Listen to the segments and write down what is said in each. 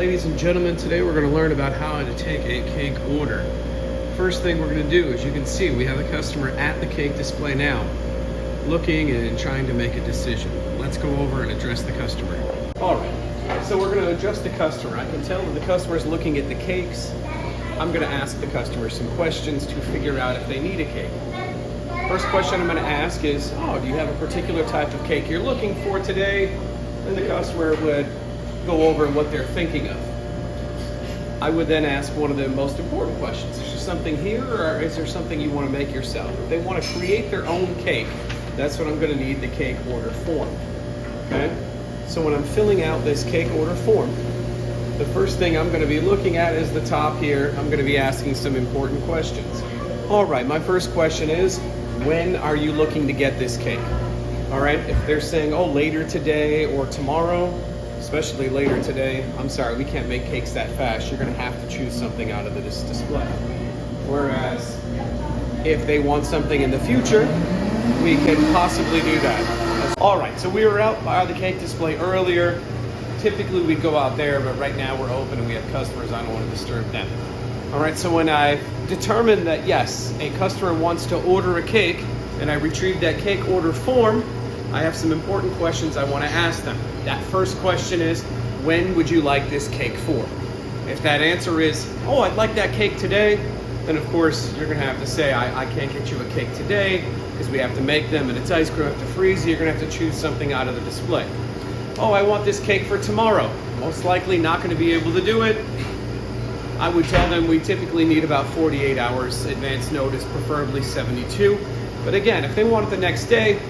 ladies and gentlemen, today we're going to learn about how to take a cake order. First thing we're going to do, as you can see, we have a customer at the cake display now, looking and trying to make a decision. Let's go over and address the customer. All right, so we're going to address the customer. I can tell that the customer is looking at the cakes. I'm going to ask the customer some questions to figure out if they need a cake. First question I'm going to ask is, do you have a particular type of cake you're looking for today? And the customer would go over what they're thinking of. I would then ask one of the most important questions. Is there something here, or is there something you want to make yourself? If they want to create their own cake, that's what I'm going to need the cake order form. Okay? So when I'm filling out this cake order form, the first thing I'm going to be looking at is the top here. I'm going to be asking some important questions. All right, my first question is, when are you looking to get this cake? All right, if they're saying, later today or tomorrow, especially later today, I'm sorry, we can't make cakes that fast. You're going to have to choose something out of this display. Whereas, if they want something in the future, we can possibly do that. All right, so we were out by the cake display earlier. Typically, we'd go out there, but right now we're open and we have customers. I don't want to disturb them. All right, so when I determine that, yes, a customer wants to order a cake, and I retrieve that cake order form, I have some important questions I want to ask them. That first question is, when would you like this cake for? If that answer is, I'd like that cake today, then of course you're going to have to say, I can't get you a cake today because we have to make them and it's ice cream, have to freeze. You're going to have to choose something out of the display. I want this cake for tomorrow. Most likely not going to be able to do it. I would tell them we typically need about 48 hours advance notice, preferably 72. But again, if they want it the next day,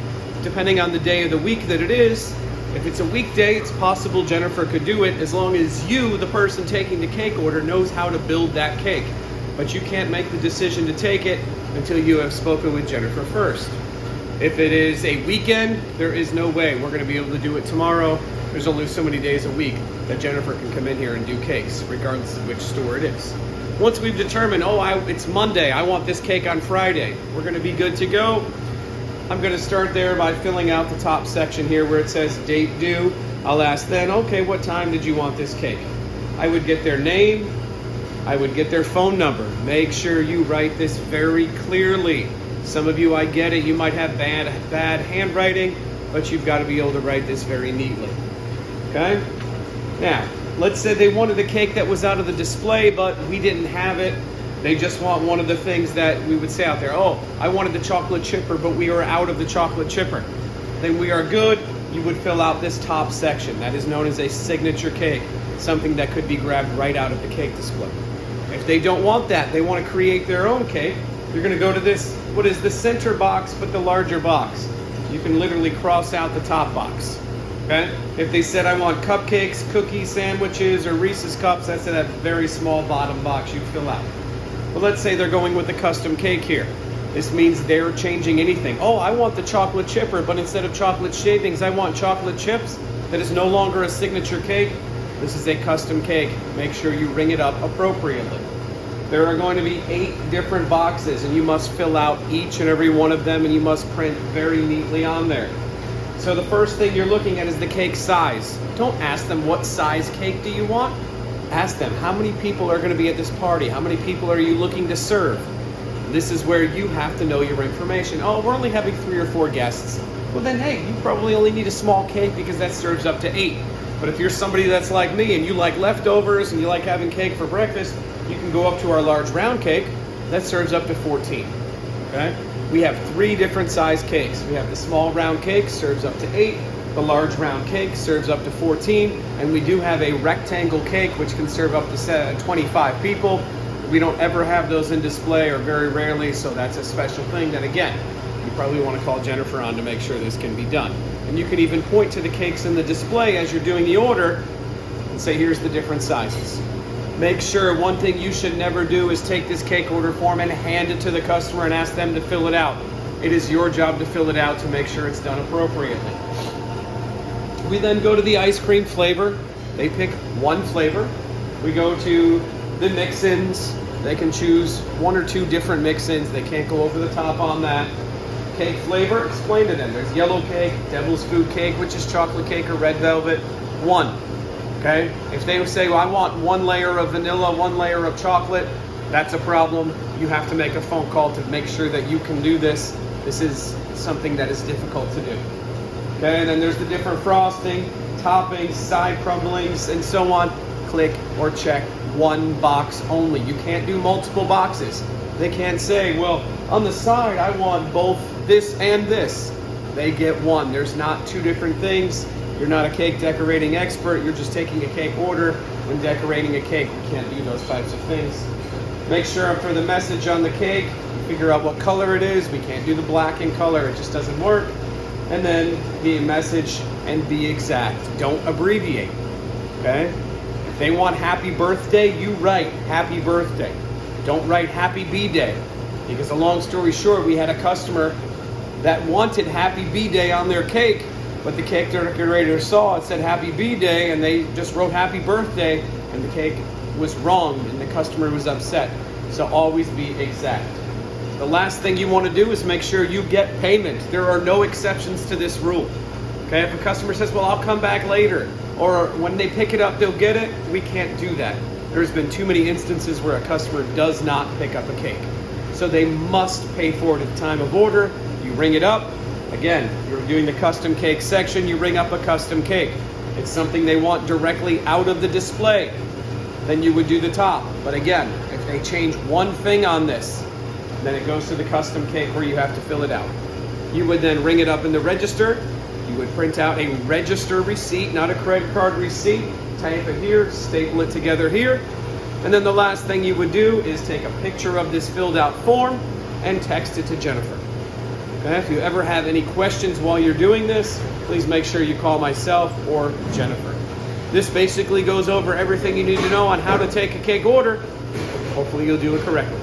depending on the day of the week that it is, if it's a weekday, it's possible Jennifer could do it as long as you, the person taking the cake order, knows how to build that cake. But you can't make the decision to take it until you have spoken with Jennifer first. If it is a weekend, there is no way we're going to be able to do it tomorrow. There's only so many days a week that Jennifer can come in here and do cakes, regardless of which store it is. Once we've determined, it's Monday, I want this cake on Friday, we're going to be good to go. I'm going to start there by filling out the top section here where it says date due. I'll ask then, what time did you want this cake? I would get their name. I would get their phone number. Make sure you write this very clearly. Some of you, I get it, you might have bad handwriting, but you've got to be able to write this very neatly. Okay? Now, let's say they wanted a cake that was out of the display, but we didn't have it. They just want one of the things that we would say out there. I wanted the chocolate chipper, but we are out of the chocolate chipper. Then we are good. You would fill out this top section. That is known as a signature cake, something that could be grabbed right out of the cake display. If they don't want that, they want to create their own cake, you're going to go to this, what is the center box, but the larger box. You can literally cross out the top box. Okay? If they said, I want cupcakes, cookies, sandwiches, or Reese's cups, that's that very small bottom box you fill out. But let's say they're going with a custom cake here. This means they're changing anything. I want the chocolate chipper, but instead of chocolate shavings, I want chocolate chips. That is no longer a signature cake. This is a custom cake. Make sure you ring it up appropriately. There are going to be 8 different boxes, and you must fill out each and every one of them, and you must print very neatly on there. So the first thing you're looking at is the cake size. Don't ask them what size cake do you want. Ask them, how many people are going to be at this party? How many people are you looking to serve? This is where you have to know your information. We're only having 3 or 4 guests. Well then, hey, you probably only need a small cake because that serves up to 8. But if you're somebody that's like me and you like leftovers and you like having cake for breakfast, you can go up to our large round cake. That serves up to 14. Okay? We have 3 different size cakes. We have the small round cake, serves up to 8. The large round cake serves up to 14, and we do have a rectangle cake which can serve up to 25 people. We don't ever have those in display, or very rarely, so that's a special thing that, again, you probably want to call Jennifer on to make sure this can be done. And you can even point to the cakes in the display as you're doing the order and say, here's the different sizes. Make sure, one thing you should never do is take this cake order form and hand it to the customer and ask them to fill it out. It is your job to fill it out to make sure it's done appropriately. We then go to the ice cream flavor. They pick one flavor. We go to the mix-ins. They can choose 1 or 2 different mix-ins. They can't go over the top on that. Cake flavor, explain to them. There's yellow cake, devil's food cake, which is chocolate cake or red velvet. 1. Okay? If they say, well, I want one layer of vanilla, one layer of chocolate, that's a problem. You have to make a phone call to make sure that you can do this. This is something that is difficult to do. Okay, and then there's the different frosting, toppings, side crumblings, and so on. Click or check one box only. You can't do multiple boxes. They can't say, well, on the side, I want both this and this. They get one. There's not two different things. You're not a cake decorating expert. You're just taking a cake order. When decorating a cake, you can't do those types of things. Make sure for the message on the cake, figure out what color it is. We can't do the black in color. It just doesn't work. And then the message and be exact. Don't abbreviate. Okay? If they want happy birthday, you write happy birthday. Don't write happy B-day. Because a long story short, we had a customer that wanted happy B-day on their cake, but the cake decorator saw it said happy B-day and they just wrote happy birthday and the cake was wrong and the customer was upset. So always be exact. The last thing you want to do is make sure you get payment. There are no exceptions to this rule. Okay, if a customer says, well, I'll come back later, or when they pick it up, they'll get it, we can't do that. There's been too many instances where a customer does not pick up a cake. So they must pay for it at the time of order. You ring it up. Again, you're doing the custom cake section, you ring up a custom cake. It's something they want directly out of the display. Then you would do the top. But again, if they change one thing on this, then it goes to the custom cake where you have to fill it out. You would then ring it up in the register. You would print out a register receipt, not a credit card receipt. Type it here, staple it together here. And then the last thing you would do is take a picture of this filled out form and text it to Jennifer. Okay? If you ever have any questions while you're doing this, please make sure you call myself or Jennifer. This basically goes over everything you need to know on how to take a cake order. Hopefully you'll do it correctly.